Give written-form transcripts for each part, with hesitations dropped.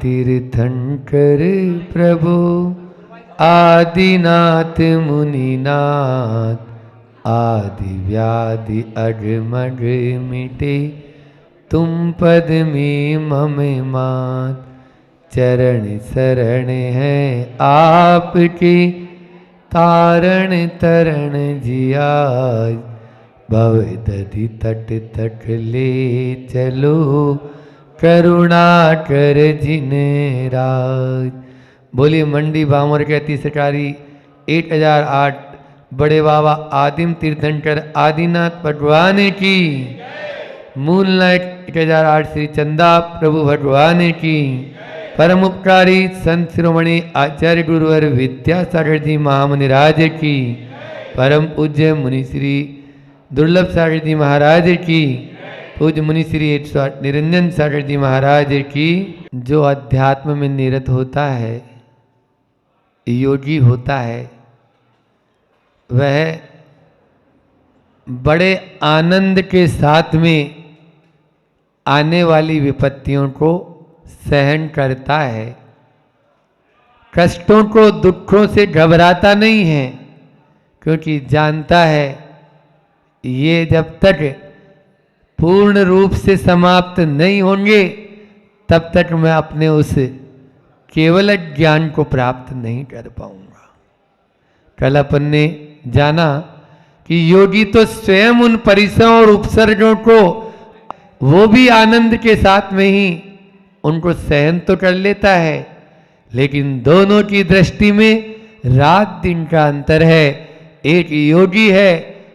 तीर्थंकर प्रभु आदिनाथ मुनिनाथ, आदि व्याधि अगमग मिटे, तुम पद में मम मात। चरण शरण है आपके, तारण तरण जियाज। भव दधि तट तक ले चलो, करुणा कर जिन राज। बोलिए मंडी भामर कहती सरकारी 1008 बड़े बाबा आदिम तीर्थंकर आदिनाथ भगवान की। मूल नायक 1008 श्री चंदा प्रभु भगवान की। परम उपकारी संत शिरोमणि आचार्य गुरुवर विद्यासागर जी महामुनि राज की। परम पूज्य मुनि श्री दुर्लभ सागर जी महाराज की। पूज्य मुनि श्री 108 निरंजन सागर जी महाराज की। जो अध्यात्म में निरत होता है, योगी होता है, वह बड़े आनंद के साथ में आने वाली विपत्तियों को सहन करता है। कष्टों को, दुखों से घबराता नहीं है, क्योंकि जानता है ये जब तक पूर्ण रूप से समाप्त नहीं होंगे तब तक मैं अपने उस केवल ज्ञान को प्राप्त नहीं कर पाऊंगा। कल अपन ने जाना कि योगी तो स्वयं उन परिसरों और उपसर्गों को वो भी आनंद के साथ में ही उनको सहन तो कर लेता है, लेकिन दोनों की दृष्टि में रात दिन का अंतर है। एक योगी है,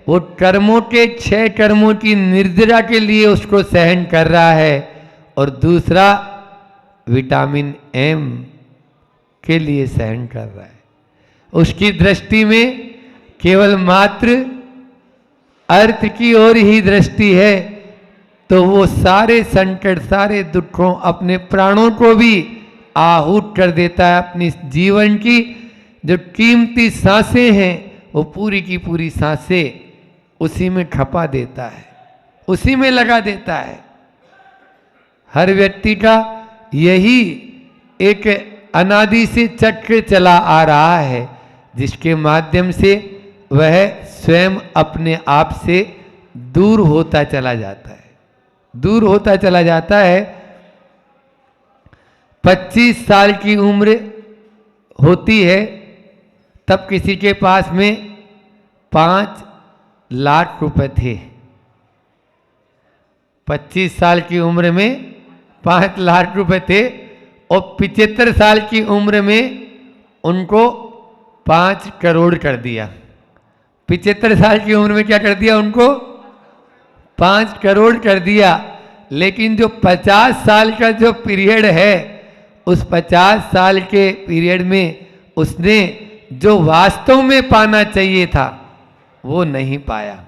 वो कर्मों के 6 कर्मों की निर्जरा के लिए उसको सहन कर रहा है, और दूसरा विटामिन एम के लिए सहन कर रहा है। उसकी दृष्टि में केवल मात्र अर्थ की ओर ही दृष्टि है, तो वो सारे संकट, सारे दुखों, अपने प्राणों को भी आहूत कर देता है। अपनी जीवन की जो कीमती सांसें हैं, वो पूरी की पूरी सांसें उसी में खपा देता है, उसी में लगा देता है। हर व्यक्ति का यही एक अनादि से चक्र चला आ रहा है, जिसके माध्यम से वह स्वयं अपने आप से दूर होता चला जाता है, दूर होता चला जाता है। 25 साल की उम्र होती है तब किसी के पास में 5 लाख रुपए थे। 25 साल की उम्र में 5 लाख रुपए थे, और 75 साल की उम्र में उनको 5 करोड़ कर दिया। 75 साल की उम्र में क्या कर दिया उनको? 5 करोड़ कर दिया। लेकिन जो 50 साल का जो पीरियड है, उस 50 साल के पीरियड में उसने जो वास्तव में पाना चाहिए था वो नहीं पाया।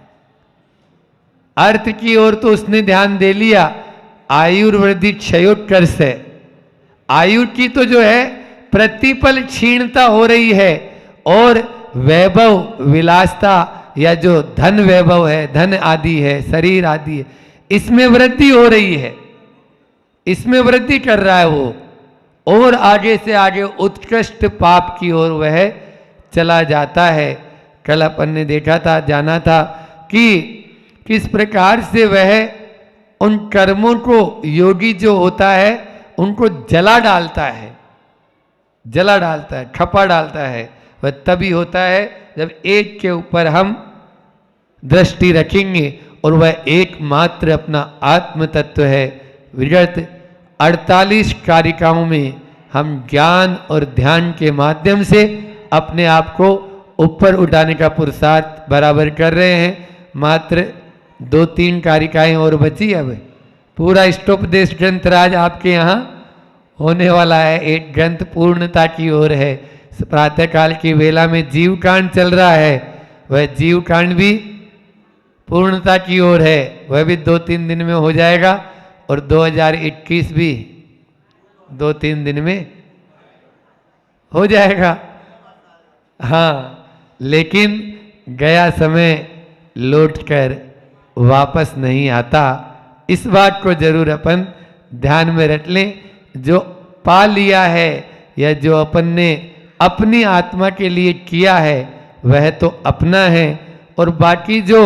अर्थ की ओर तो उसने ध्यान दे लिया, आयुर्वृद्धि क्षयोत्कर्ष है। आयु की तो जो है प्रतिपल क्षीणता हो रही है, और वैभव विलासता या जो धन वैभव है, धन आदि है, शरीर आदि है, इसमें वृद्धि हो रही है, इसमें वृद्धि कर रहा है वो, और आगे से आगे उत्कृष्ट पाप की ओर वह चला जाता है। कल अपन ने देखा था, जाना था कि किस प्रकार से वह उन कर्मों को, योगी जो होता है, उनको जला डालता है, जला डालता है, खपा डालता है। वह तभी होता है जब एक के ऊपर हम दृष्टि रखेंगे, और वह एकमात्र अपना आत्म तत्व है। विगत 48 कारिकाओं में हम ज्ञान और ध्यान के माध्यम से अपने आप को ऊपर उठाने का पुरुषार्थ बराबर कर रहे हैं। मात्र 2-3 कारिकाएं और बची। अब पूरा इष्टोपदेश ग्रंथ राज आपके यहाँ होने वाला है। एक ग्रंथ पूर्णता की ओर है। प्रातः काल की वेला में जीव कांड चल रहा है, वह जीव कांड भी पूर्णता की ओर है, वह भी 2-3 दिन में हो जाएगा, और 2021 भी 2-3 दिन में हो जाएगा। हाँ, लेकिन गया समय लौटकर वापस नहीं आता, इस बात को जरूर अपन ध्यान में रख लें। जो पा लिया है या जो अपन ने अपनी आत्मा के लिए किया है वह तो अपना है, और बाकी जो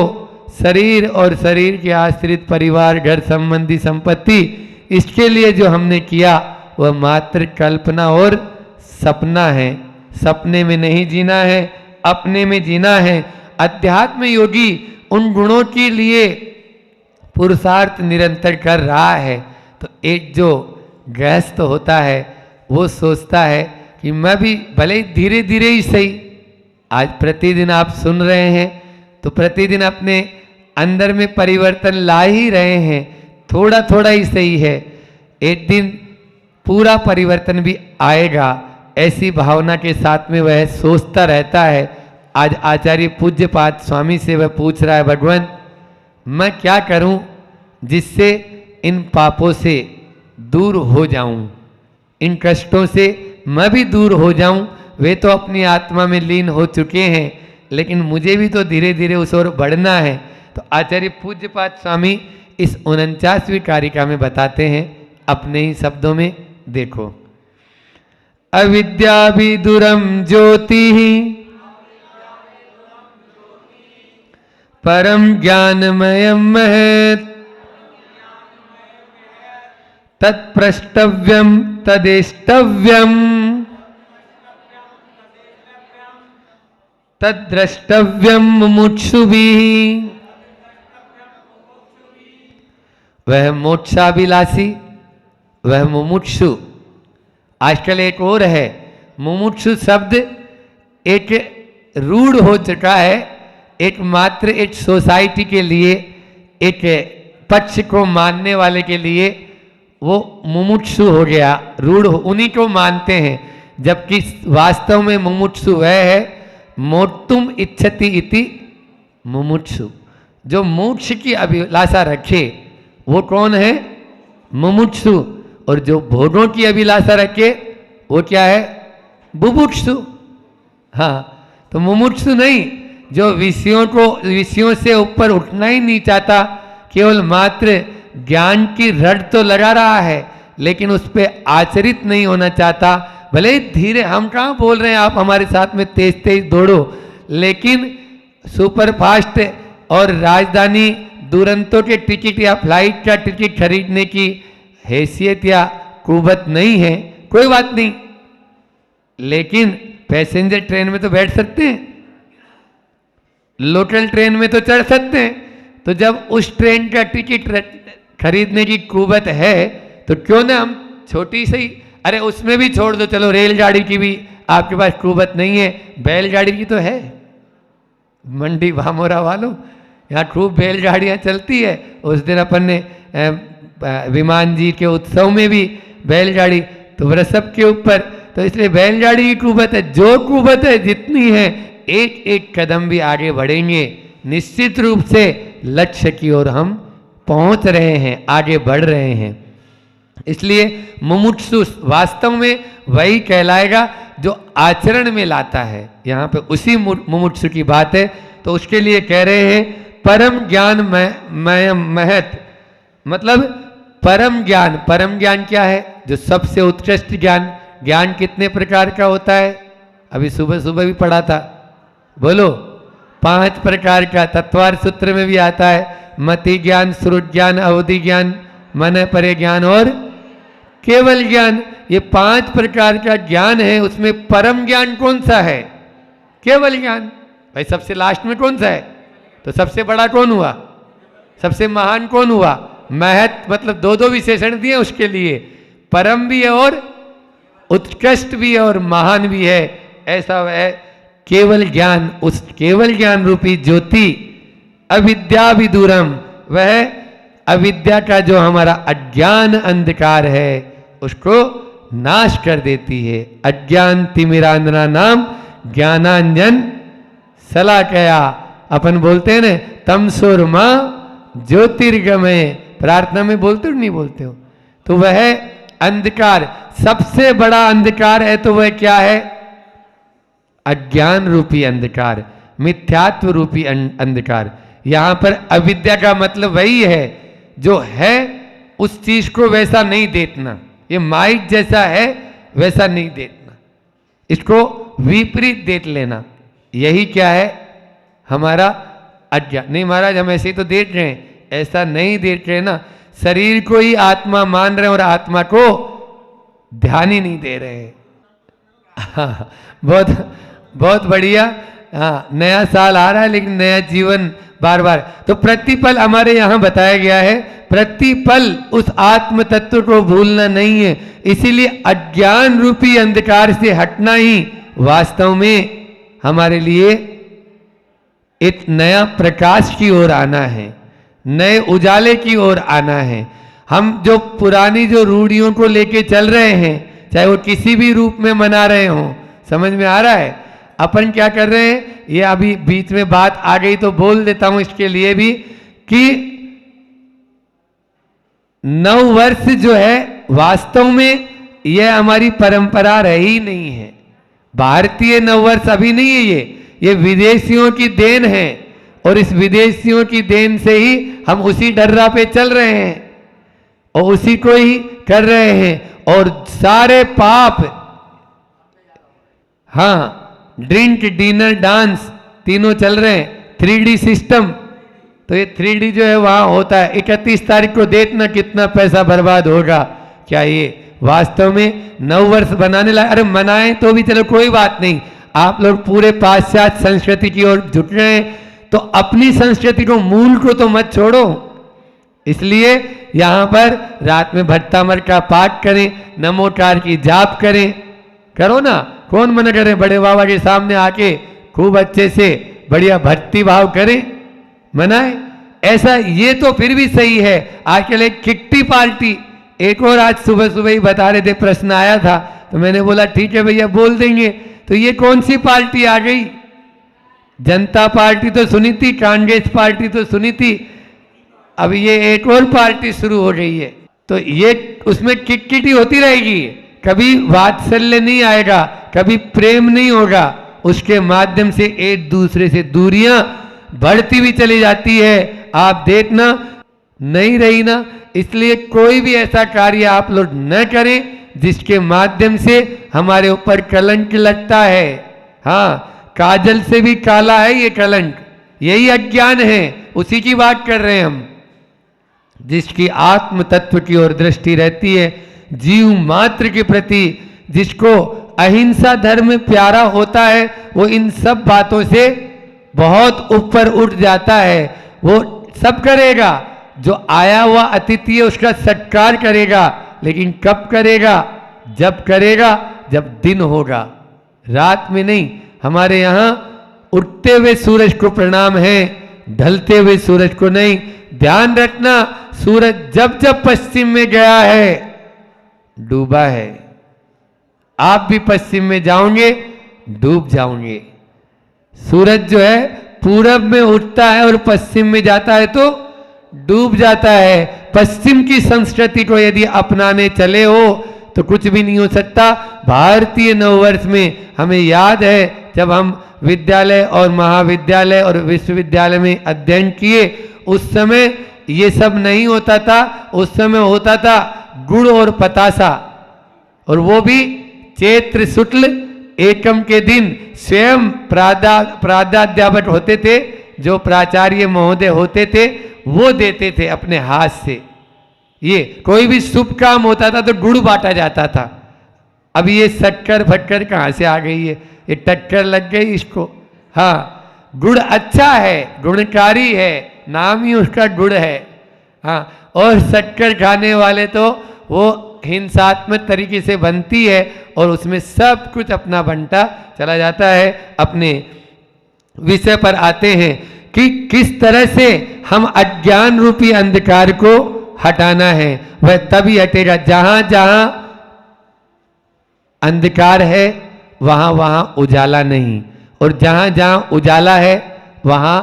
शरीर और शरीर के आश्रित परिवार, घर संबंधी संपत्ति, इसके लिए जो हमने किया वह मात्र कल्पना और सपना है। सपने में नहीं जीना है, अपने में जीना है। अध्यात्म योगी उन गुणों के लिए पुरुषार्थ निरंतर कर रहा है। तो एक जो गृहस्थ होता है वो सोचता है कि मैं भी भले धीरे धीरे ही सही, आज प्रतिदिन आप सुन रहे हैं तो प्रतिदिन अपने अंदर में परिवर्तन ला ही रहे हैं, थोड़ा थोड़ा ही सही है, एक दिन पूरा परिवर्तन भी आएगा, ऐसी भावना के साथ में वह सोचता रहता है। आज आचार्य पूज्यपाद स्वामी से वह पूछ रहा है, भगवान मैं क्या करूं जिससे इन पापों से दूर हो जाऊं, इन कष्टों से मैं भी दूर हो जाऊं। वे तो अपनी आत्मा में लीन हो चुके हैं, लेकिन मुझे भी तो धीरे धीरे उस ओर बढ़ना है। तो आचार्य पूज्यपाद स्वामी इस 49वीं कारिका में बताते हैं अपने ही शब्दों में, देखो। अविद्या विदुरम ज्योति परम ज्ञानमयम महत् तत्प्रष्टव्यम तदेष्टव्यम तद्द्रष्टव्यम मुमुक्षुभिः। वह मोक्षाभिलाषी, वह मुमुक्षु। आजकल एक और है, मुमुक्षु शब्द एक रूढ़ हो चुका है, एक मात्र एक सोसाइटी के लिए, एक पक्ष को मानने वाले के लिए वो मुमुक्षु हो गया, रूढ़ उन्हीं को मानते हैं। जबकि वास्तव में मुमुक्षु वह है मोक्तुम इच्छति इति मुमुक्षु, जो मोक्ष की अभिलाषा रखे वो कौन है? मुमुक्षु। और जो भोगों की अभिलाषा रखे वो क्या है? बुभुक्षु। हाँ, तो मुमुक्षु नहीं, जो विषयों से ऊपर उठना ही नहीं चाहता, केवल मात्र ज्ञान की रट तो लगा रहा है लेकिन उस पर आचरित नहीं होना चाहता। भले ही धीरे, हम कहाँ बोल रहे हैं आप हमारे साथ में तेज तेज दौड़ो, लेकिन सुपर फास्ट और राजधानी दुरंतो के टिकट या फ्लाइट का टिकट खरीदने की हैसियत या कुवत नहीं है, कोई बात नहीं, लेकिन पैसेंजर ट्रेन में तो बैठ सकते हैं, लोकल ट्रेन में तो चढ़ सकते हैं। तो जब उस ट्रेन का टिकट खरीदने की कुवत है तो क्यों ना हम छोटी सी, अरे उसमें भी छोड़ दो, चलो रेलगाड़ी की भी आपके पास कुवत नहीं है, बैलगाड़ी की तो है। मंडी भामोरा वालों, यहाँ खूब बैलगाड़ियाँ चलती है। उस दिन अपन ने विमान जी के उत्सव में भी बैलगाड़ी, तो वृषभ के ऊपर, तो इसलिए बैलगाड़ी की कुवत है। जो कुवत है जितनी है, एक एक कदम भी आगे बढ़ेंगे, निश्चित रूप से लक्ष्य की ओर हम पहुंच रहे हैं, आगे बढ़ रहे हैं। इसलिए मुमुक्षु वास्तव में वही कहलाएगा जो आचरण में लाता है। यहाँ पे उसी मुमुक्षु की बात है। तो उसके लिए कह रहे हैं परम ज्ञान महत, मतलब परम ज्ञान। परम ज्ञान क्या है? जो सबसे उत्कृष्ट ज्ञान। ज्ञान कितने प्रकार का होता है? अभी सुबह सुबह भी पढ़ा था, बोलो 5 प्रकार का। तत्वार सूत्र में भी आता है, मति ज्ञान, श्रुत ज्ञान, अवधि ज्ञान, मन परे ज्ञान और केवल ज्ञान। ये 5 प्रकार का ज्ञान है। उसमें परम ज्ञान कौन सा है? केवल ज्ञान। भाई सबसे लास्ट में कौन सा है? तो सबसे बड़ा कौन हुआ? सबसे महान कौन हुआ? महत, मतलब 2 विशेषण दिए उसके लिए, परम भी है और उत्कृष्ट भी है और महान भी है। ऐसा है केवल ज्ञान। उस केवल ज्ञान रूपी ज्योति अविद्या विदूरम, वह अविद्या का जो हमारा अज्ञान अंधकार है उसको नाश कर देती है। अज्ञान तिमिरांधना नाम ज्ञानांजन शलाकया। अपन बोलते हैं ना, तमसोरमा ज्योतिर्गमय, प्रार्थना में बोलते हो नहीं बोलते हो? तो वह अंधकार, सबसे बड़ा अंधकार है तो वह क्या है? अज्ञान रूपी अंधकार, मिथ्यात्व रूपी अंधकार। यहां पर अविद्या का मतलब वही है जो है उस चीज को वैसा नहीं देखना। ये माइट जैसा है वैसा नहीं देखना, इसको विपरीत देख लेना। यही क्या है? हमारा अज्ञान। नहीं महाराज हम ऐसे ही तो देख रहे हैं, ऐसा नहीं देख रहे ना, शरीर को ही आत्मा मान रहे हैं और आत्मा को ध्यान ही नहीं दे रहे हैं। हाँ, बहुत बहुत बढ़िया। हाँ, नया साल आ रहा है लेकिन नया जीवन बार बार। तो प्रतिपल हमारे यहाँ बताया गया है, प्रतिपल उस आत्म तत्व को भूलना नहीं है। इसीलिए अज्ञान रूपी अंधकार से हटना ही वास्तव में हमारे लिए एक नया प्रकाश की ओर आना है, नए उजाले की ओर आना है। हम जो पुरानी जो रूढ़ियों को लेके चल रहे हैं, चाहे वो किसी भी रूप में मना रहे हों, समझ में आ रहा है? अपन क्या कर रहे हैं, ये अभी बीच में बात आ गई तो बोल देता हूं इसके लिए भी कि नव वर्ष जो है वास्तव में यह हमारी परंपरा रही नहीं है। भारतीय नववर्ष अभी नहीं है, ये विदेशियों की देन है और इस विदेशियों की देन से ही हम उसी डर्रा पे चल रहे हैं और उसी को ही कर रहे हैं। और सारे पाप, हाँ, ड्रिंक डिनर डांस तीनों चल रहे हैं, 3D सिस्टम। तो ये 3D जो है वहां होता है। 31 तारीख को देखना कितना पैसा बर्बाद होगा। क्या ये वास्तव में नव वर्ष बनाने लगा? अरे मनाएं तो भी चलो कोई बात नहीं, आप लोग पूरे पाश्चात्य संस्कृति की ओर झुक रहे हैं तो अपनी संस्कृति को, मूल को तो मत छोड़ो। इसलिए यहां पर रात में भट्टामर का पाठ करें, नमोकार की जाप करें, करो ना, कौन मना करे? बड़े बाबा के सामने आके खूब अच्छे से बढ़िया भक्ति भाव करें, मनाए। ऐसा ये तो फिर भी सही है। आजकल एक किट्टी पार्टी, एक और आज सुबह सुबह ही बता रहे थे, प्रश्न आया था तो मैंने बोला ठीक है भैया बोल देंगे। तो ये कौन सी पार्टी आ गई? जनता पार्टी तो सुनी थी, कांग्रेस पार्टी तो सुनी थी, अब ये एक और पार्टी शुरू हो गई है। तो ये उसमें किटकिटी होती रहेगी, कभी वात्सल्य नहीं आएगा, कभी प्रेम नहीं होगा, उसके माध्यम से एक दूसरे से दूरियां बढ़ती भी चली जाती है। आप देखना नहीं रही ना। इसलिए कोई भी ऐसा कार्य आप लोग न करें जिसके माध्यम से हमारे ऊपर कलंक लगता है। हाँ, काजल से भी काला है ये कलंक, यही अज्ञान है, उसी की बात कर रहे हैं हम। जिसकी आत्म तत्व की ओर दृष्टि रहती है, जीव मात्र के प्रति जिसको अहिंसा धर्म प्यारा होता है, वो इन सब बातों से बहुत ऊपर उठ जाता है। वो सब करेगा, जो आया हुआ अतिथि है उसका सत्कार करेगा, लेकिन कब करेगा? जब करेगा जब दिन होगा, रात में नहीं। हमारे यहां उगते हुए सूरज को प्रणाम है, ढलते हुए सूरज को नहीं। ध्यान रखना, सूरज जब जब पश्चिम में गया है डूबा है, आप भी पश्चिम में जाओगे डूब जाओगे। सूरज जो है पूरब में उठता है और पश्चिम में जाता है तो डूब जाता है। पश्चिम की संस्कृति को यदि अपनाने चले हो तो कुछ भी नहीं हो सकता। भारतीय नववर्ष में हमें याद है जब हम विद्यालय और महाविद्यालय और विश्वविद्यालय में अध्ययन किए, उस समय ये सब नहीं होता था। उस समय होता था गुड़ और पतासा, और वो भी चैत्र शुक्ल एकम के दिन स्वयं प्राध्यापक होते थे, जो प्राचार्य महोदय होते थे, वो देते थे अपने हाथ से। ये कोई भी शुभ काम होता था तो गुड़ बांटा जाता था। अब ये शक्कर फटकर कहाँ से आ गई है? ये टक्कर लग गई इसको। हाँ, गुड़ अच्छा है, गुणकारी है, नाम ही उसका गुड़ है। हाँ, और शक्कर खाने वाले तो वो हिंसात्मक तरीके से बनती है और उसमें सब कुछ अपना बंटा चला जाता है। अपने विषय पर आते हैं कि किस तरह से हम अज्ञान रूपी अंधकार को हटाना है। वह तभी हटेगा जहां जहां अंधकार है वहां वहां उजाला नहीं, और जहां जहां उजाला है वहां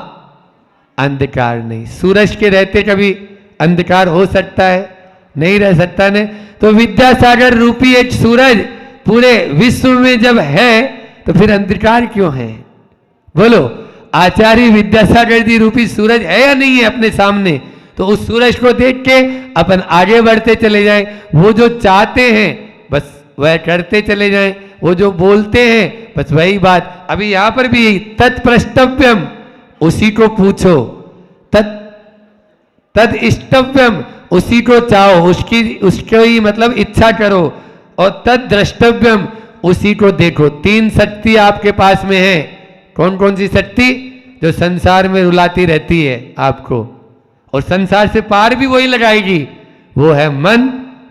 अंधकार नहीं। सूरज के रहते कभी अंधकार हो सकता है? नहीं रह सकता ने। तो विद्यासागर रूपी एक सूरज पूरे विश्व में जब है तो फिर अंधकार क्यों है? बोलो, आचार्य विद्यासागर जी रूपी सूरज है या नहीं है अपने सामने? तो उस सूरज को देख के अपन आगे बढ़ते चले जाएं। वो जो चाहते हैं बस वह करते चले जाएं, वो जो बोलते हैं बस वही बात। अभी यहां पर भी तत्प्रष्टव्यम, उसी को पूछो, तद इष्टव्यम, उसी को चाहो, उसको ही मतलब इच्छा करो, और तद द्रष्टव्यम, उसी को देखो। तीन शक्ति आपके पास में है। कौन कौन सी शक्ति? जो संसार में रुलाती रहती है आपको, और संसार से पार भी वही लगाएगी। वो है मन,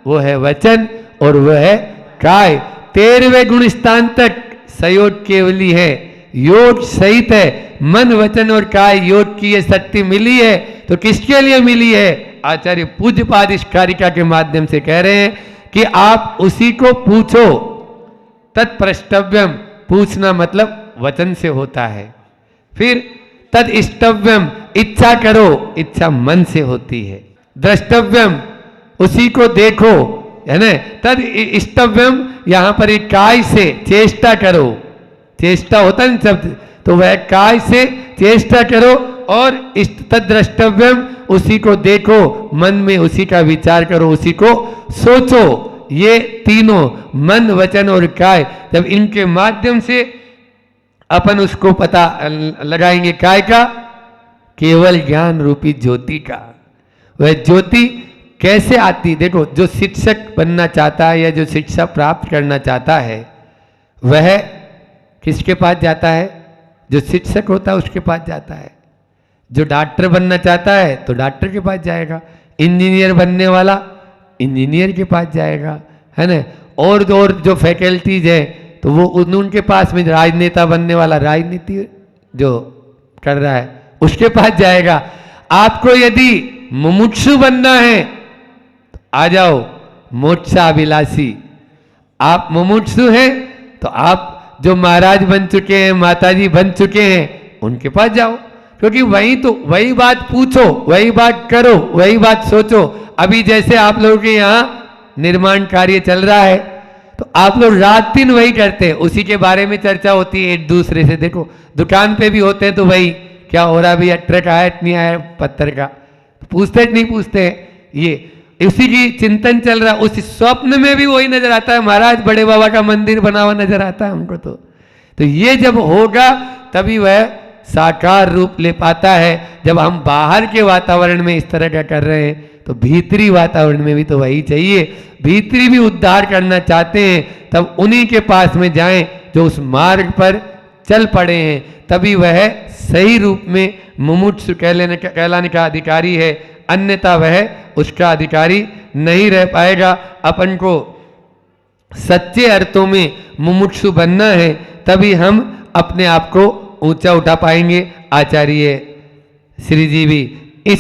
वो है वचन, और वो है काय। 13वें गुण स्थान तक सयोग केवली है, योग सहित है। मन वचन और काय योग की ये शक्ति मिली है, तो किसके लिए मिली है? आचार्य पूज्यपाद इस कारिका के माध्यम से कह रहे हैं कि आप उसी को पूछो। तत्प्रष्टव्यम, पूछना मतलब वचन से होता है। फिर तद इष्टव्यम, इच्छा करो, इच्छा मन से होती है। द्रष्टव्यम, उसी को देखो, है ना। तद इष्टव्यम, यहां पर एक काय से चेष्टा करो, चेष्टा होता है शब्द, तो वह काय से चेष्टा करो। और तद द्रष्टव्यम, उसी को देखो, मन में उसी का विचार करो, उसी को सोचो। ये तीनों मन वचन और काय, जब इनके माध्यम से अपन उसको पता लगाएंगे, काय का? केवल ज्ञान रूपी ज्योति का। वह ज्योति कैसे आती? देखो, जो शिक्षक बनना चाहता है या जो शिक्षा प्राप्त करना चाहता है, वह किसके पास जाता है? जो शिक्षक होता है उसके पास जाता है। जो डॉक्टर बनना चाहता है तो डॉक्टर के पास जाएगा, इंजीनियर बनने वाला इंजीनियर के पास जाएगा, है ना। और जो फैकल्टीज है तो वो उनके पास में, राजनेता बनने वाला राजनीति जो कर रहा है उसके पास जाएगा। आपको यदि मुमुक्षु बनना है तो आ जाओ, मोक्षाभिलाषी। आप मुमुक्षु हैं तो आप जो महाराज बन चुके हैं, माताजी बन चुके हैं, उनके पास जाओ, क्योंकि वही बात पूछो, वही बात करो, वही बात सोचो। अभी जैसे आप लोगों के यहाँ निर्माण कार्य चल रहा है, तो आप लोग रात दिन वही करते हैं, उसी के बारे में चर्चा होती है एक दूसरे से। देखो, दुकान पे भी होते हैं तो वही, क्या हो रहा भैया, ट्रक आया नहीं आया पत्थर का, पूछते नहीं पूछते हैं, ये उसी की चिंतन चल रहा। उस स्वप्न में भी वही नजर आता है, महाराज बड़े बाबा का मंदिर बना हुआ नजर आता है हमको। तो ये जब होगा तभी वह साकार रूप ले पाता है। जब हम बाहर के वातावरण में इस तरह का कर रहे हैं, तो भीतरी वातावरण में भी तो वही चाहिए। भीतरी भी उद्धार करना चाहते हैं, तब उन्हीं के पास में जाएं जो उस मार्ग पर चल पड़े हैं, तभी वह सही रूप में मुमुक्षु कहलाने का अधिकारी है। अन्यथा वह उसका अधिकारी नहीं रह पाएगा। अपन को सच्चे अर्थों में मुमुक्षु बनना है, तभी हम अपने आप को ऊंचा उठा पाएंगे। आचार्य श्री जी भी इन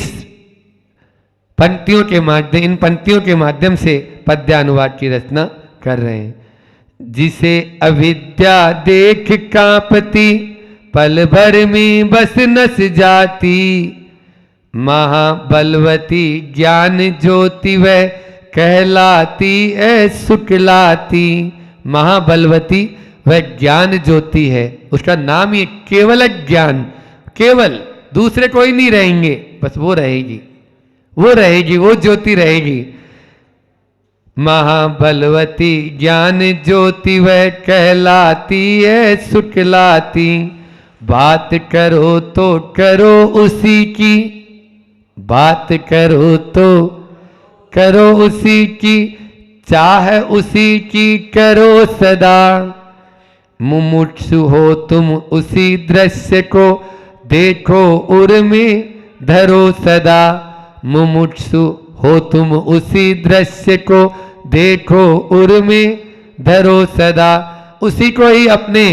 पंक्तियों के माध्यम से पद्यानुवाद की रचना कर रहे हैं। जिसे अविद्या देख कांपती, पल भर में बस नस जाती, महाबलवती ज्ञान ज्योति वह कहलाती है शुक्लाती। महाबलवती वह ज्ञान ज्योति है, उसका नाम ही केवल ज्ञान। केवल, दूसरे कोई नहीं रहेंगे, बस वो रहेगी, वो ज्योति रहेगी। महाबलवती ज्ञान ज्योति वह कहलाती है शुक्लाती। बात करो तो करो उसी की, बात करो तो करो उसी की, चाह उसी की करो सदा। मुमुक्षु हो तुम उसी दृश्य को, देखो उर्मी धरो सदा। मुमुक्षु हो तुम उसी दृश्य को, देखो उर्मी धरो सदा। उसी को ही अपने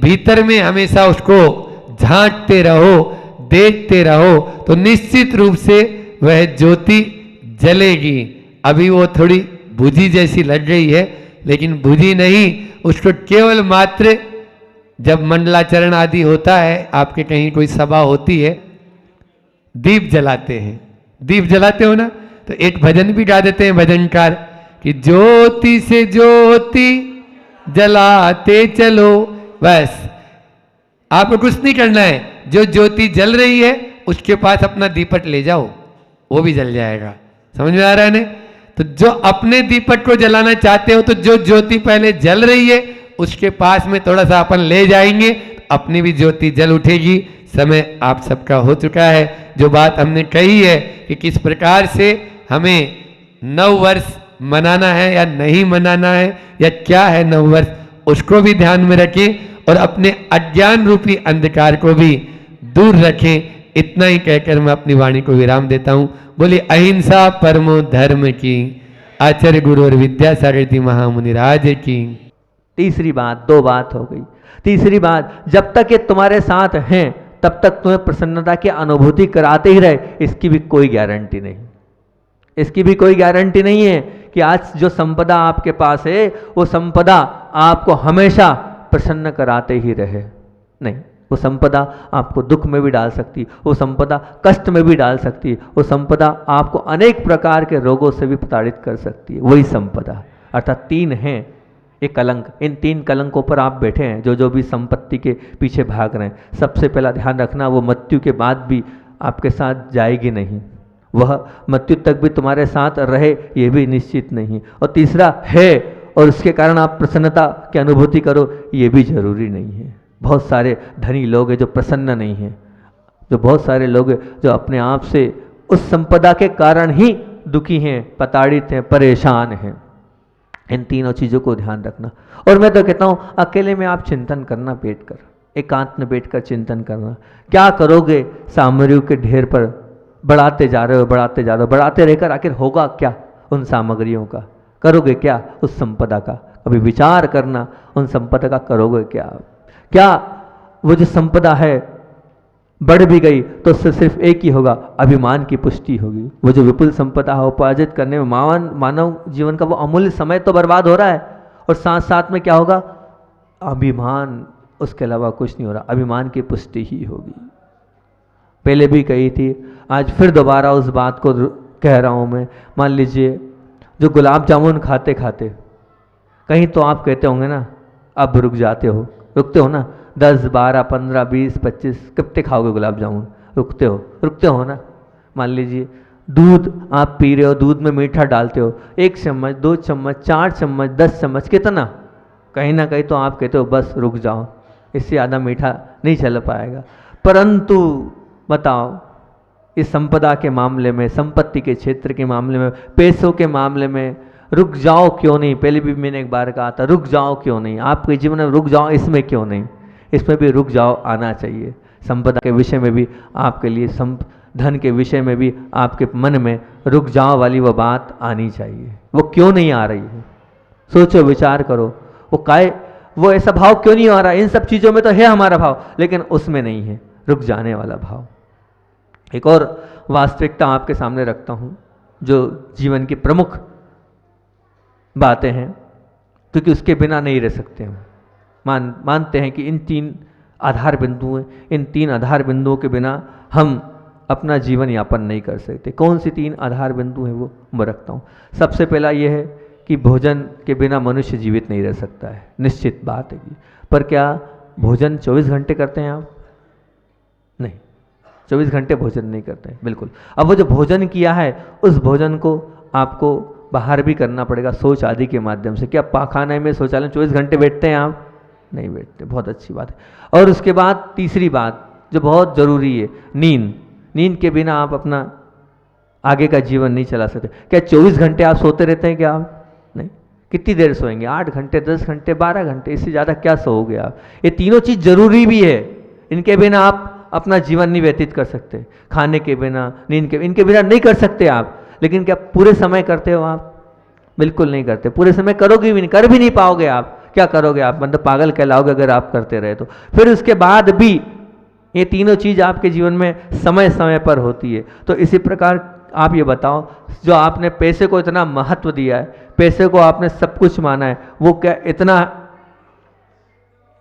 भीतर में हमेशा उसको झांकते रहो, देखते रहो, तो निश्चित रूप से वह ज्योति जलेगी। अभी वो थोड़ी बुझी जैसी लग रही है, लेकिन बुझी नहीं, उसको केवल मात्र जब मंडलाचरण आदि होता है, आपके कहीं कोई सभा होती है, दीप जलाते हैं, दीप जलाते हो ना, तो एक भजन भी गा देते हैं भजनकार कि ज्योति से ज्योति जलाते चलो। बस आपको कुछ नहीं करना है, जो ज्योति जल रही है उसके पास अपना दीपक ले जाओ, वो भी जल जाएगा। समझ में आ रहा है ना? तो जो अपने दीपक को जलाना चाहते हो, तो जो ज्योति पहले जल रही है उसके पास में थोड़ा सा अपन ले जाएंगे, अपनी भी ज्योति जल उठेगी। समय आप सबका हो चुका है। जो बात हमने कही है कि किस प्रकार से हमें नव वर्ष मनाना है या नहीं मनाना है या क्या है नव वर्ष, उसको भी ध्यान में रखें और अपने अज्ञान रूपी अंधकार को भी दूर रखें। इतना ही कहकर मैं अपनी वाणी को विराम देता हूं। बोली अहिंसा परमो धर्म की, आचार्य गुरु और विद्यासागर जी महामुनि राज की। तीसरी बात, दो बात हो गई। तीसरी बात, जब तक ये तुम्हारे साथ हैं तब तक तुम्हें प्रसन्नता की अनुभूति कराते ही रहे, इसकी भी कोई गारंटी नहीं। इसकी भी कोई गारंटी नहीं है कि आज जो संपदा आपके पास है वो संपदा आपको हमेशा प्रसन्न कराते ही रहे। नहीं, वो संपदा आपको दुख में भी डाल सकती, वो संपदा कष्ट में भी डाल सकती, वो संपदा आपको अनेक प्रकार के रोगों से भी प्रताड़ित कर सकती है। वही संपदा अर्थात तीन हैं ये कलंक। इन तीन कलंकों पर आप बैठे हैं, जो भी संपत्ति के पीछे भाग रहे हैं। सबसे पहला ध्यान रखना, वो मृत्यु के बाद भी आपके साथ जाएगी नहीं, वह मृत्यु तक भी तुम्हारे साथ रहे ये भी निश्चित नहीं। और तीसरा है और उसके कारण आप प्रसन्नता की अनुभूति करो, ये भी जरूरी नहीं है। बहुत सारे धनी लोग हैं जो प्रसन्न नहीं हैं, जो बहुत सारे लोग हैं जो अपने आप से उस संपदा के कारण ही दुखी हैं, प्रताड़ित हैं, परेशान हैं। इन तीनों चीज़ों को ध्यान रखना। और मैं तो कहता हूँ अकेले में आप चिंतन करना, बैठकर एकांत में बैठकर चिंतन करना। क्या करोगे? सामग्रियों के ढेर पर बढ़ाते जा रहे हो, बढ़ाते जा रहे हो, बढ़ाते रहकर आखिर होगा क्या उन सामग्रियों का? करोगे क्या उस संपदा का? कभी विचार करना, उन संपदा का करोगे क्या? क्या वो जो संपदा है बढ़ भी गई तो उससे सिर्फ एक ही होगा, अभिमान की पुष्टि होगी। वो जो विपुल संपदा है उपार्जित करने में मानव जीवन का वो अमूल्य समय तो बर्बाद हो रहा है, और साथ साथ में क्या होगा? अभिमान, उसके अलावा कुछ नहीं हो रहा। अभिमान की पुष्टि ही होगी। पहले भी कही थी, आज फिर दोबारा उस बात को कह रहा हूँ मैं। मान लीजिए जो गुलाब जामुन खाते खाते कहीं तो आप कहते होंगे ना, अब रुक जाते हो, रुकते हो ना, 10, 12, 15, 20, 25 कितने खाओगे गुलाब जामुन? रुकते हो ना। मान लीजिए दूध आप पी रहे हो, दूध में मीठा डालते हो, 1 चम्मच, 2 चम्मच, 4 चम्मच, 10 चम्मच, कितना? कहीं ना कहीं तो आप कहते हो बस रुक जाओ, इससे ज़्यादा मीठा नहीं चल पाएगा। परंतु बताओ, इस संपदा के मामले में, संपत्ति के क्षेत्र के मामले में, पैसों के मामले में रुक जाओ क्यों नहीं? पहले भी मैंने एक बार कहा था, रुक जाओ क्यों नहीं? आपके जीवन में रुक जाओ, इसमें क्यों नहीं? इसमें भी रुक जाओ आना चाहिए। संपदा के विषय में भी आपके लिए, धन के विषय में भी आपके मन में रुक जाओ वाली वो बात आनी चाहिए। वो क्यों नहीं आ रही है? सोचो, विचार करो, वो ऐसा भाव क्यों नहीं आ रहा? इन सब चीज़ों में तो है हमारा भाव, लेकिन उसमें नहीं है रुक जाने वाला भाव। एक और वास्तविकता आपके सामने रखता हूँ, जो जीवन की प्रमुख बातें हैं, क्योंकि उसके बिना नहीं रह सकते हम। मानते हैं कि इन 3 आधार बिंदु हैं, इन 3 आधार बिंदुओं के बिना हम अपना जीवन यापन नहीं कर सकते। कौन सी 3 आधार बिंदु हैं वो मैं रखता हूँ। सबसे पहला ये है कि भोजन के बिना मनुष्य जीवित नहीं रह सकता है, निश्चित बात है। पर क्या भोजन 24 घंटे करते हैं आप? नहीं, 24 घंटे भोजन नहीं करते हैं, बिल्कुल। अब वो जो भोजन किया है उस भोजन को आपको बाहर भी करना पड़ेगा, शौच आदि के माध्यम से। क्या पाखाने में, शौचालय में 24 घंटे बैठते हैं आप? नहीं बैठते, बहुत अच्छी बात है। और उसके बाद तीसरी बात जो बहुत ज़रूरी है, नींद के बिना आप अपना आगे का जीवन नहीं चला सकते। क्या 24 घंटे आप सोते रहते हैं क्या आप? नहीं। कितनी देर सोएंगे? 8 घंटे, 10 घंटे, 12 घंटे, इससे ज़्यादा क्या सोओगे आप? ये तीनों चीज़ जरूरी भी है, इनके बिना आप अपना जीवन नहीं व्यतीत कर सकते। खाने के बिना, नींद के, इनके बिना नहीं कर सकते आप। लेकिन क्या पूरे समय करते हो आप? बिल्कुल नहीं करते। पूरे समय करोगे भी नहीं, कर भी नहीं पाओगे आप। क्या करोगे आप? मतलब पागल कहलाओगे अगर आप करते रहे तो। फिर उसके बाद भी ये तीनों चीज़ आपके जीवन में समय समय पर होती है। तो इसी प्रकार आप ये बताओ, जो आपने पैसे को इतना महत्व दिया है, पैसे को आपने सब कुछ माना है, वो क्या इतना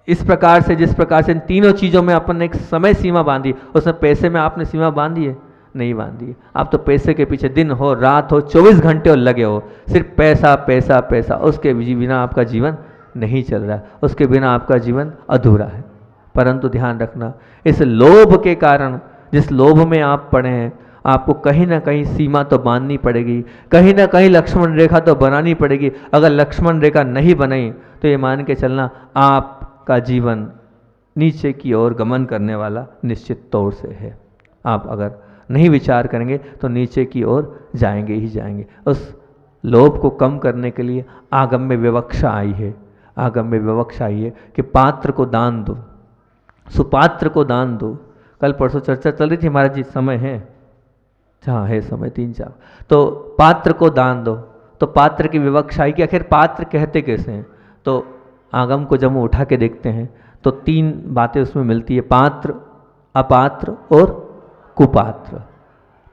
इस प्रकार से, जिस प्रकार से इन तीनों चीज़ों में अपन ने एक समय सीमा बांधी, उसमें पैसे में आपने सीमा बांधी है? नहीं बांधी है। आप तो पैसे के पीछे दिन हो रात हो 24 घंटे और लगे हो, सिर्फ पैसा पैसा पैसा। उसके बिना आपका जीवन नहीं चल रहा है, उसके बिना आपका जीवन अधूरा है। परंतु ध्यान रखना, इस लोभ के कारण, जिस लोभ में आप पड़े हैं, आपको कहीं ना कहीं सीमा तो बांधनी पड़ेगी, कहीं ना कहीं लक्ष्मण रेखा तो बनानी पड़ेगी। अगर लक्ष्मण रेखा नहीं बनाई तो ये मान के चलना आपका जीवन नीचे की ओर गमन करने वाला निश्चित तौर से है। आप अगर नहीं विचार करेंगे तो नीचे की ओर जाएंगे ही जाएंगे। उस लोभ को कम करने के लिए आगम में विवक्षा आई है, आगम में विवक्षा आई है कि पात्र को दान दो, सुपात्र को दान दो। कल परसों चर्चा चल रही थी महाराज जी, समय है? हाँ है समय, 3-4। तो पात्र को दान दो, तो पात्र की विवक्षा आई कि आखिर पात्र कहते कैसे हैं। तो आगम को जब हम उठा के देखते हैं तो 3 बातें उसमें मिलती है, पात्र, अपात्र और कुपात्र।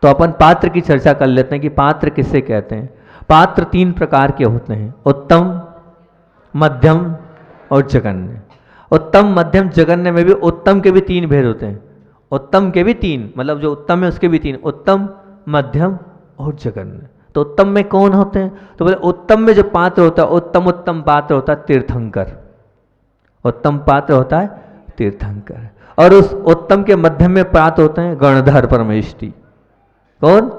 तो अपन पात्र की चर्चा कर लेते हैं कि पात्र किसे कहते हैं। पात्र 3 प्रकार के होते हैं, उत्तम, मध्यम और जघन्य। उत्तम, मध्यम, जघन्य में भी उत्तम के भी 3 भेद होते हैं। उत्तम के भी 3, मतलब जो उत्तम है उसके भी 3, उत्तम, मध्यम और जघन्य। तो उत्तम में कौन होते हैं? तो बोले उत्तम में जो पात्र होता है, उत्तम पात्र होता है तीर्थंकर। उत्तम पात्र होता है तीर्थंकर। और उस उत्तम के मध्यम में पात्र होते हैं गणधर परमेष्टि। कौन?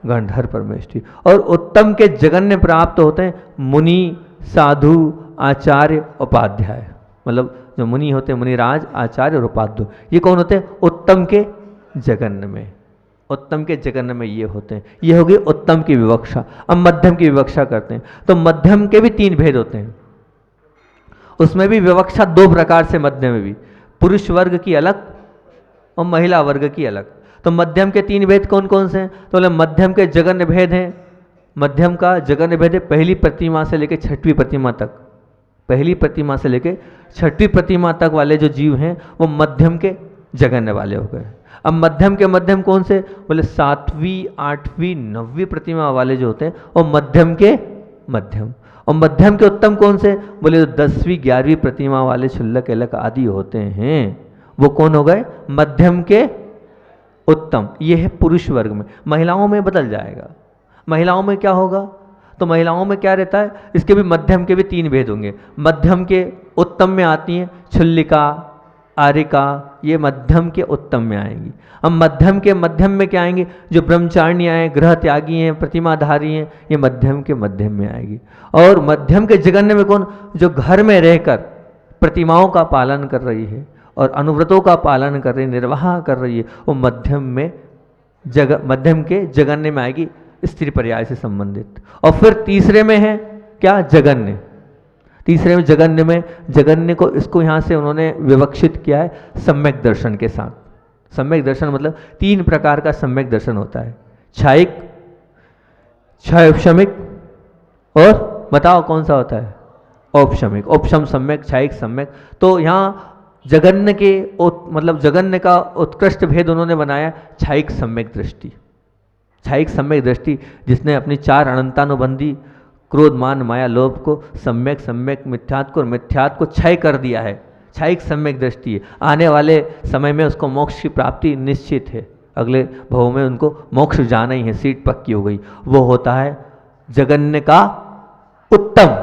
गणधर परमेष्टि। और उत्तम के जघन्य प्राप्त होते हैं मुनि, साधु, आचार्य, उपाध्याय। मतलब जो मुनि होते हैं, मुनिराज, आचार्य और उपाध्याय, ये कौन होते हैं? उत्तम के जघन्य में। उत्तम के जघन्य में ये होते हैं। ये होगी उत्तम की विवक्षा। अब मध्यम की विवक्षा करते हैं तो मध्यम के भी 3 भेद होते हैं। उसमें भी विवक्षा 2 प्रकार से, मध्यम में भी पुरुष वर्ग की अलग और महिला वर्ग की अलग। तो मध्यम के 3 भेद कौन कौन से हैं? तो बोले मध्यम के जघन्य भेद हैं। मध्यम का जघन्य भेद है पहली प्रतिमा से लेकर 6वीं प्रतिमा तक। पहली प्रतिमा से लेकर 6वीं प्रतिमा तक वाले जो जीव हैं वो मध्यम के जघन्य वाले हो गए। अब मध्यम के मध्यम कौन से? बोले 7वीं, 8वीं, 9वीं प्रतिमा वाले जो होते हैं वो मध्यम के मध्यम। और मध्यम के उत्तम कौन से? बोले 10वीं, 11वीं प्रतिमा वाले शुल्लक एलक आदि होते हैं, वो कौन हो गए? मध्यम के उत्तम। ये है पुरुष वर्ग में। महिलाओं में बदल जाएगा। महिलाओं में क्या होगा? तो महिलाओं में क्या रहता है? इसके भी मध्यम के भी 3 भेद होंगे। मध्यम के उत्तम में आती हैं छुल्लिका, आरिका, ये मध्यम के उत्तम में आएंगी। अब मध्यम के मध्यम में क्या आएंगे? जो ब्रह्मचारिणियाँ हैं, गृह त्यागी हैं, प्रतिमाधारी हैं, ये मध्यम के मध्यम में आएगी। और मध्यम के जघन्य में कौन? जो घर में रहकर प्रतिमाओं का पालन कर रही है और अनुव्रतों का पालन कर रही है, निर्वाह कर रही है, वो मध्यम में मध्यम के जघन्य में आएगी, स्त्री पर्याय से संबंधित। और फिर तीसरे में है क्या? जघन्य। तीसरे में जघन्य में, जघन्य को इसको यहाँ से उन्होंने विवक्षित किया है सम्यक दर्शन के साथ। सम्यक दर्शन मतलब 3 प्रकार का सम्यक दर्शन होता है, छायिक, क्षयक्षमिक और बताओ कौन सा होता है? औपशमिक। औपशम सम्यक, छायिक सम्यक। तो यहाँ जघन्य के मतलब जघन्य का उत्कृष्ट भेद उन्होंने बनाया छायिक सम्यक दृष्टि। छायिक सम्यक दृष्टि जिसने अपनी 4 अनंतानुबंधी क्रोध, मान, माया, लोभ को सम्यक, सम्यक, मिथ्यात्व को और मिथ्यात्व को क्षय कर दिया है, छायिक सम्यक दृष्टि है। आने वाले समय में उसको मोक्ष की प्राप्ति निश्चित है। अगले भव में उनको मोक्ष जाना ही है, सीट पक्की हो गई। वो होता है जघन्य का उत्तम,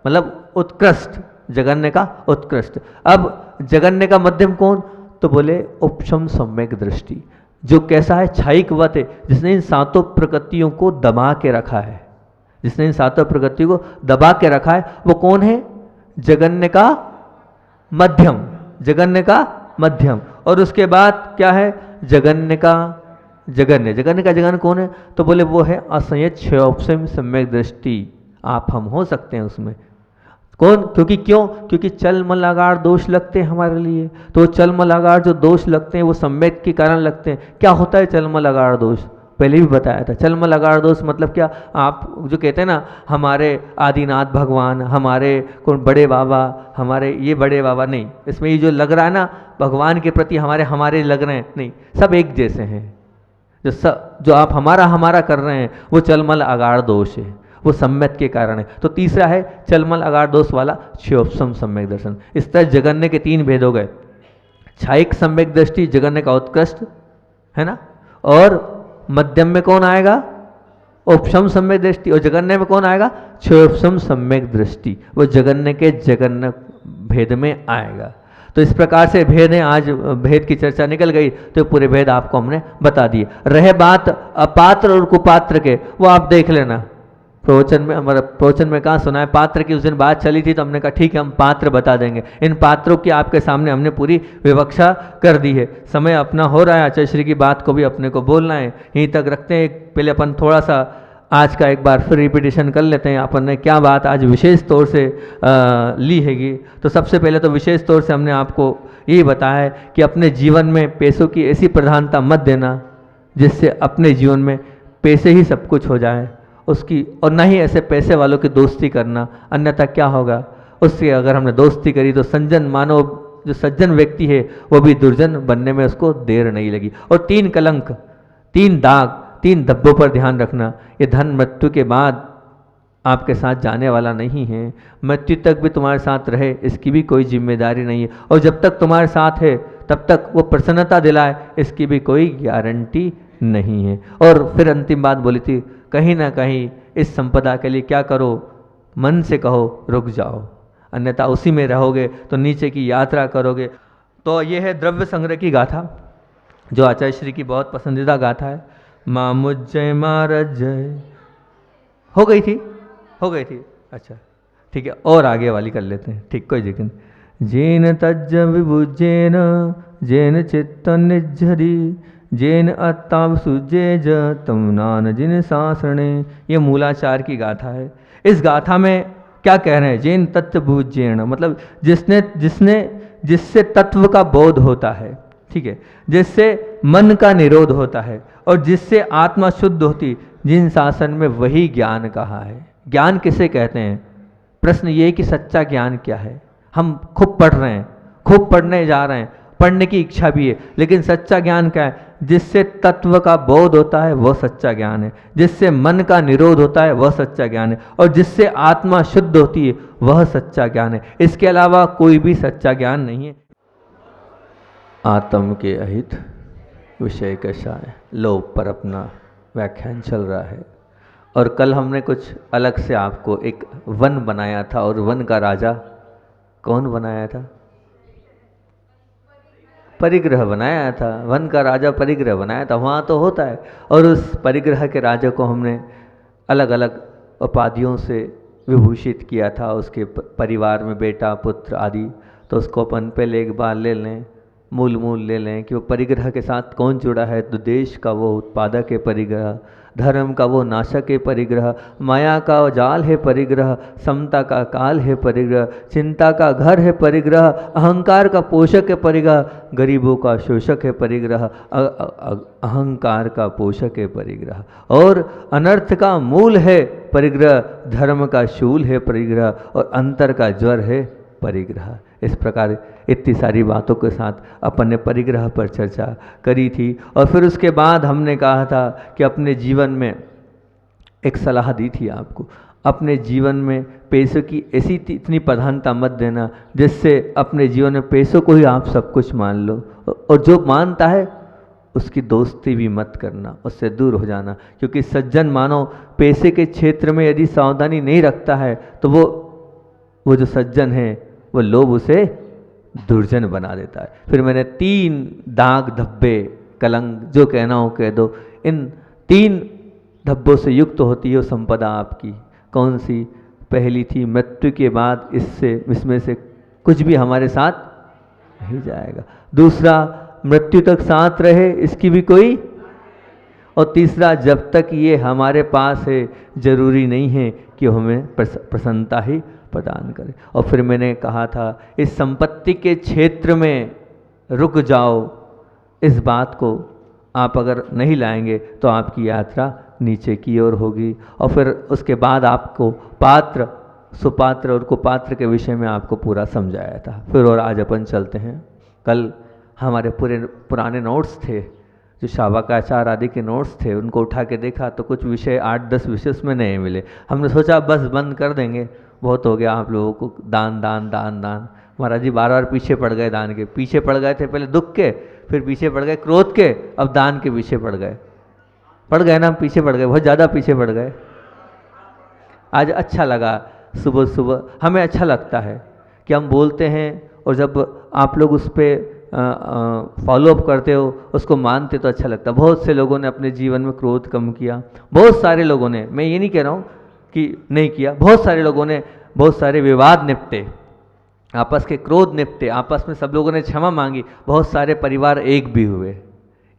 मतलब उत्कृष्ट, जघन्य का उत्कृष्ट। अब जघन्य का मध्यम कौन? तो बोले उपशम सम्यक दृष्टि, जो कैसा है? छायिकवत है, जिसने इन 7 प्रकृतियों को दबा के रखा है। जिसने इन 7 प्रकृतियों को दबा के रखा है वो कौन है? जघन्य का मध्यम। जघन्य का मध्यम। और उसके बाद क्या है? जघन्य का जघन्य। जघन्य का जघन्य कौन है? तो बोले वो है असंयत क्षयोपम सम्यक दृष्टि। आप हम हो सकते हैं उसमें। कौन? क्योंकि चल मल आगार दोष लगते हैं हमारे लिए। तो चल मल आगार जो दोष लगते हैं वो सम्यक के कारण लगते हैं। क्या होता है चल मल आगार दोष? पहले भी बताया था। चल मल आगार दोष मतलब क्या? आप जो कहते हैं ना हमारे आदिनाथ भगवान, हमारे कौन बड़े बाबा, हमारे ये बड़े बाबा, नहीं, इसमें ये जो लग रहा है ना भगवान के प्रति हमारे लग रहे हैं, नहीं, सब एक जैसे हैं। जो आप हमारा कर रहे हैं वो चलमल आगार दोष है, वो सम्यक के कारण है। तो तीसरा है चलमल आगार दोष वाला क्षयोपम सम्यक दर्शन। इस तरह जघन्य के 3 भेद हो गए। छायिक सम्यक दृष्टि जघन्य का उत्कृष्ट है ना, और मध्यम में कौन आएगा? उपशम सम्यक दृष्टि। और जघन्य में कौन आएगा? क्षयोपम सम्यक दृष्टि। वो जघन्य के जघन्य भेद में आएगा। तो इस प्रकार से भेद है, आज भेद की चर्चा निकल गई तो पूरे भेद आपको हमने बता दिए। रहे बात अपात्र और कुपात्र के, वो आप देख लेना प्रवचन में, हमारा प्रवचन में कहाँ सुना है पात्र की, उस दिन बात चली थी तो हमने कहा ठीक है हम पात्र बता देंगे। इन पात्रों की आपके सामने हमने पूरी विवक्षा कर दी है। समय अपना हो रहा है, आचार्य श्री की बात को भी अपने को बोलना है, यहीं तक रखते हैं। पहले अपन थोड़ा सा आज का एक बार फिर रिपीटिशन कर लेते हैं, अपन ने क्या बात आज विशेष तौर से ली हैगी। तो सबसे पहले तो विशेष तौर से हमने आपको यही बताया है कि अपने जीवन में पैसों की ऐसी प्रधानता मत देना जिससे अपने जीवन में पैसे ही सब कुछ हो जाए उसकी, और ना ही ऐसे पैसे वालों की दोस्ती करना, अन्यथा क्या होगा उससे अगर हमने दोस्ती करी तो सज्जन मानो जो सज्जन व्यक्ति है वो भी दुर्जन बनने में उसको देर नहीं लगी। और 3 कलंक, 3 दाग, 3 धब्बों पर ध्यान रखना। ये धन मृत्यु के बाद आपके साथ जाने वाला नहीं है, मृत्यु तक भी तुम्हारे साथ रहे इसकी भी कोई जिम्मेदारी नहीं है, और जब तक तुम्हारे साथ है तब तक वो प्रसन्नता दिलाए इसकी भी कोई गारंटी नहीं है। और फिर अंतिम बात बोली थी, कहीं ना कहीं इस संपदा के लिए क्या करो, मन से कहो रुक जाओ, अन्यथा उसी में रहोगे तो नीचे की यात्रा करोगे। तो ये है द्रव्य संग्रह की गाथा जो आचार्य श्री की बहुत पसंदीदा गाथा है। माँ मुझे महाराज जय हो गई थी, अच्छा ठीक है, और आगे वाली कर लेते हैं, ठीक कोई जिक्र। जेन तज विभुजेन जेन चित्त निझरी जेन अत्ताव सुजे ज तम नान जिन सासणे, ये मूलाचार की गाथा है। इस गाथा में क्या कह रहे हैं, जेन तत्व भुजेन मतलब जिससे तत्व का बोध होता है, ठीक है, जिससे मन का निरोध होता है और जिससे आत्मा शुद्ध होती, जिन शासन में वही ज्ञान कहा है। ज्ञान किसे कहते हैं? प्रश्न ये कि सच्चा ज्ञान क्या है। हम खूब पढ़ रहे हैं, खूब पढ़ने जा रहे हैं, पढ़ने की इच्छा भी है, लेकिन सच्चा ज्ञान क्या है? जिससे तत्व का बोध होता है वह सच्चा ज्ञान है, जिससे मन का निरोध होता है वह सच्चा ज्ञान है, और जिससे आत्मा शुद्ध होती है वह सच्चा ज्ञान है। इसके अलावा कोई भी सच्चा ज्ञान नहीं है। आत्म के अहित विषय कषाय, लोभ पर अपना व्याख्यान चल रहा है। और कल हमने कुछ अलग से आपको एक वन बनाया था, और वन का राजा कौन बनाया था? परिग्रह बनाया था। वन का राजा परिग्रह बनाया था, वहाँ तो होता है। और उस परिग्रह के राजा को हमने अलग अलग उपाधियों से विभूषित किया था, उसके परिवार में बेटा पुत्र आदि। तो उसको अपन पहले एक बार ले लें, मूल ले लें कि वो परिग्रह के साथ कौन जुड़ा है। तो देश का वो उत्पादक है परिग्रह, धर्म का वो नाशक है परिग्रह, माया का वो जाल है परिग्रह, समता का काल है परिग्रह, चिंता का घर है परिग्रह, अहंकार का पोषक है परिग्रह, गरीबों का शोषक है परिग्रह, अहंकार का पोषक है परिग्रह, और अनर्थ का मूल है परिग्रह, धर्म का शूल है परिग्रह, और अंतर का ज्वर है परिग्रह। इस प्रकार इतनी सारी बातों के साथ अपन ने परिग्रह पर चर्चा करी थी। और फिर उसके बाद हमने कहा था कि अपने जीवन में एक सलाह दी थी आपको, अपने जीवन में पैसों की ऐसी इतनी प्रधानता मत देना जिससे अपने जीवन में पैसों को ही आप सब कुछ मान लो, और जो मानता है उसकी दोस्ती भी मत करना, उससे दूर हो जाना। क्योंकि सज्जन मानो पैसे के क्षेत्र में यदि सावधानी नहीं रखता है तो वो जो सज्जन है वो लोभ उसे दुर्जन बना देता है। फिर मैंने 3 दाग धब्बे कलंक जो कहना हो कह दो, इन 3 धब्बों से युक्त होती है वो संपदा आपकी। कौन सी? पहली थी मृत्यु के बाद इसमें से कुछ भी हमारे साथ नहीं जाएगा। दूसरा, मृत्यु तक साथ रहे इसकी भी कोई, और तीसरा, जब तक ये हमारे पास है जरूरी नहीं है कि हमें प्रसन्नता ही प्रदान करे। और फिर मैंने कहा था इस संपत्ति के क्षेत्र में रुक जाओ, इस बात को आप अगर नहीं लाएंगे तो आपकी यात्रा नीचे की ओर होगी। और फिर उसके बाद आपको पात्र, सुपात्र और कुपात्र के विषय में आपको पूरा समझाया था। फिर और आज अपन चलते हैं। कल हमारे पुराने नोट्स थे, जो शावकाचार्य आदि के नोट्स थे, उनको उठा के देखा तो कुछ विषय 8-10 विषय उसमें नहीं मिले। हमने सोचा बस बंद कर देंगे, बहुत हो गया आप लोगों को दान दान दान दान। महाराज जी बार बार पीछे पड़ गए, दान के पीछे पड़ गए थे, पहले दुख के, फिर पीछे पड़ गए क्रोध के, अब दान के पीछे पड़ गए ना, पीछे पड़ गए, बहुत ज़्यादा पीछे पड़ गए। आज अच्छा लगा, सुबह सुबह हमें अच्छा लगता है कि हम बोलते हैं और जब आप लोग उस पर फॉलो अप करते हो, उसको मानते तो अच्छा लगता है। बहुत से लोगों ने अपने जीवन में क्रोध कम किया, बहुत सारे लोगों ने, मैं ये नहीं कह रहा हूँ कि नहीं किया, बहुत सारे लोगों ने बहुत सारे विवाद निपटे, आपस के क्रोध निपटे, आपस में सब लोगों ने क्षमा मांगी, बहुत सारे परिवार एक भी हुए।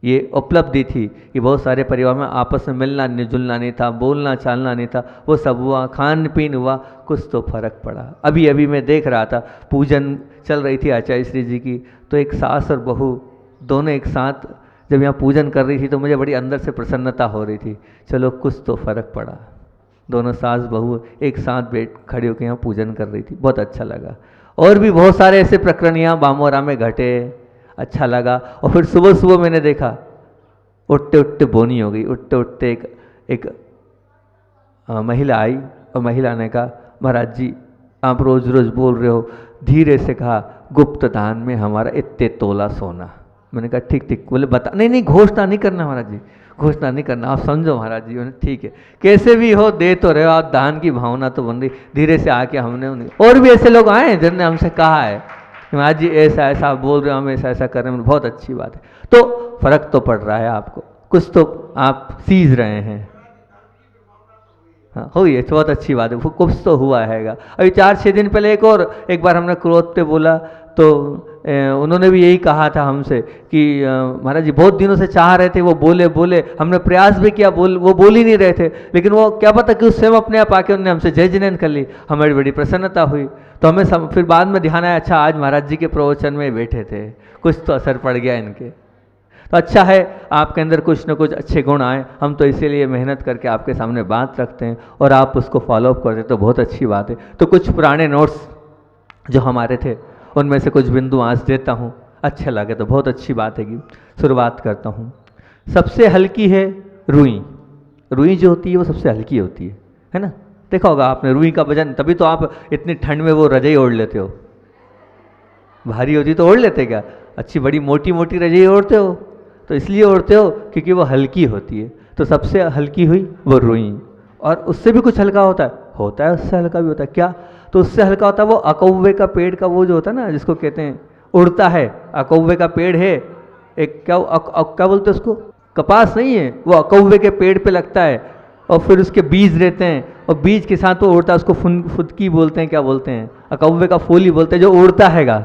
ये उपलब्धि थी कि बहुत सारे परिवार में आपस में मिलना जुलना नहीं था, बोलना चालना नहीं था, वो सब हुआ, खान पीन हुआ, कुछ तो फर्क पड़ा। अभी अभी मैं देख रहा था, पूजन चल रही थी आचार्य श्री जी की, तो एक सास और बहू दोनों एक साथ जब यहाँ पूजन कर रही थी तो मुझे बड़ी अंदर से प्रसन्नता हो रही थी, चलो कुछ तो फर्क पड़ा। दोनों सास बहू एक साथ बैठ खड़े होकर यहाँ पूजन कर रही थी, बहुत अच्छा लगा। और भी बहुत सारे ऐसे प्रकरण यहाँ बामोरा में घटे, अच्छा लगा। और फिर सुबह सुबह मैंने देखा उठते उठते बोनी हो गई, उठते उठते एक महिला आई और महिला ने कहा, महाराज जी आप रोज रोज बोल रहे हो, धीरे से कहा गुप्त दान में हमारा इतने तोला सोना। मैंने कहा ठीक ठीक, बोले बता, नहीं नहीं घोषणा नहीं करना महाराज जी, घोषणा नहीं करना, आप समझो महाराज जी। मैंने ठीक है, कैसे भी हो दे तो रहे हो आप, दान की भावना तो बन रही। धीरे से आके हमने और भी ऐसे लोग आए जिन्होंने हमसे कहा है महाराज जी ऐसा ऐसा आप बोल रहे हो, हम ऐसा ऐसा कर रहे हैं, बहुत अच्छी बात है। तो फर्क तो पड़ रहा है आपको, कुछ तो आप सीज रहे हैं। हाँ हुई है, बहुत अच्छी बात है, कुछ तो हुआ हैगा। अभी 4-6 दिन पहले एक बार हमने क्रोध पे बोला तो उन्होंने भी यही कहा था हमसे कि महाराज जी बहुत दिनों से चाह रहे थे, वो बोले, हमने प्रयास भी किया, वो बोल ही नहीं रहे थे, लेकिन वो क्या पता कि उस समय अपने आप आके उन्होंने हमसे जय जिनेन कर ली, हमारी बड़ी प्रसन्नता हुई। तो हमें फिर बाद में ध्यान आया, अच्छा आज महाराज जी के प्रवचन में बैठे थे, कुछ तो असर पड़ गया इनके। तो अच्छा है आपके अंदर कुछ न कुछ अच्छे गुण आए, हम तो इसीलिए मेहनत करके आपके सामने बात रखते हैं और आप उसको फॉलो अप करते तो बहुत अच्छी बात है। तो कुछ पुराने नोट्स जो हमारे थे उनमें से कुछ बिंदु आज देता हूँ, अच्छा लगे तो बहुत अच्छी बात है कि शुरुआत करता हूँ। सबसे हल्की है रुई। रुई जो होती है वो सबसे हल्की होती है ना। देखा होगा आपने रुई का वजन, तभी तो आप इतनी ठंड में वो रजाई ओढ़ लेते हो, भारी होती तो ओढ़ लेते क्या, अच्छी बड़ी मोटी मोटी रजाई ओढ़ते हो तो इसलिए ओढ़ते हो क्योंकि वो हल्की होती है। तो सबसे हल्की हुई वो रुई। और उससे भी कुछ हल्का होता है, उससे हल्का भी होता है। क्या? तो उससे हल्का होता है वो अकौवे का पेड़ का वो जो होता है ना, जिसको कहते हैं उड़ता है, अकौवे का पेड़ है एक, क्या बोलते हैं उसको, कपास नहीं है, वो अकौवे के पेड़ पे लगता है और फिर उसके बीज रहते हैं और बीज के साथ वो उड़ता है, उसको फुदकी बोलते हैं, क्या बोलते हैं, अकौवे का फूल ही बोलते हैं, जो उड़ता हैगा।